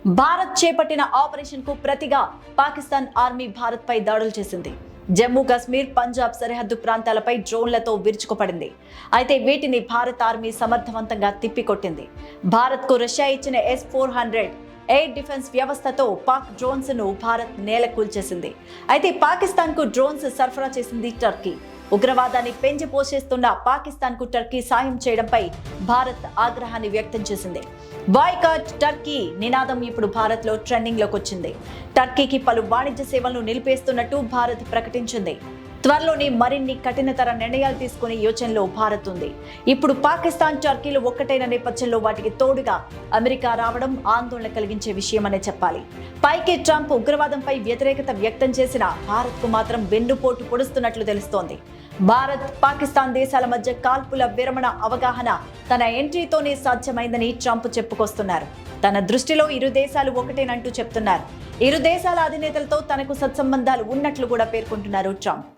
భారత్ చేపట్టిన ఆపరేషన్ కు ప్రతిగా పాకిస్తాన్ ఆర్మీ భారత్ పై దాడులు చేసింది. జమ్మూ కాశ్మీర్, పంజాబ్ సరిహద్దు ప్రాంతాలపై డ్రోన్లతో విరుచుకుపడింది. అయితే వీటిని భారత్ ఆర్మీ సమర్థవంతంగా తిప్పికొట్టింది. భారత్ కు రష్యా ఇచ్చిన S-400 ఎయిర్ డిఫెన్స్ వ్యవస్థతో పాక్ డ్రోన్స్ ను భారత్ నేలకూల్చేసింది. అయితే పాకిస్తాన్ కు డ్రోన్స్ సరఫరా చేసింది టర్కీ. ఉగ్రవాదాన్ని పెంచి పోషిస్తున్న పాకిస్తాన్ కు టర్కీ సాయం చేయడంపై భారత్ ఆగ్రహాన్ని వ్యక్తం చేసింది. బాయ్కాట్ టర్కీ నినాదం ఇప్పుడు భారత్ లో ట్రెండింగ్ లోకి వచ్చింది. టర్కీకి పలు వాణిజ్య సేవలను నిలిపేస్తున్నట్టు భారత్ ప్రకటించింది. త్వరలోనే మరిన్ని కఠినతర నిర్ణయాలు తీసుకునే యోచనలో భారత్ ఉంది. ఇప్పుడు పాకిస్తాన్, టర్కీలు ఒక్కటైన నేపథ్యంలో వాటికి తోడుగా అమెరికా రావడం ఆందోళన కలిగించే విషయమనే చెప్పాలి. పైకి ట్రంప్ ఉగ్రవాదంపై వ్యతిరేకత వ్యక్తం చేసిన భారత్ కు మాత్రం వెన్నుపోటు పొడుస్తున్నట్లు తెలుస్తోంది. భారత్, పాకిస్తాన్ దేశాల మధ్య కాల్పుల విరమణ అవగాహన తన ఎంట్రీతోనే సాధ్యమైందని ట్రంప్ చెప్పుకొస్తున్నారు. తన దృష్టిలో ఇరు దేశాలు ఒకటేనంటూ చెప్తున్నారు. ఇరు దేశాల అధినేతలతో తనకు సత్సంబంధాలు ఉన్నట్లు కూడా పేర్కొంటున్నారు ట్రంప్.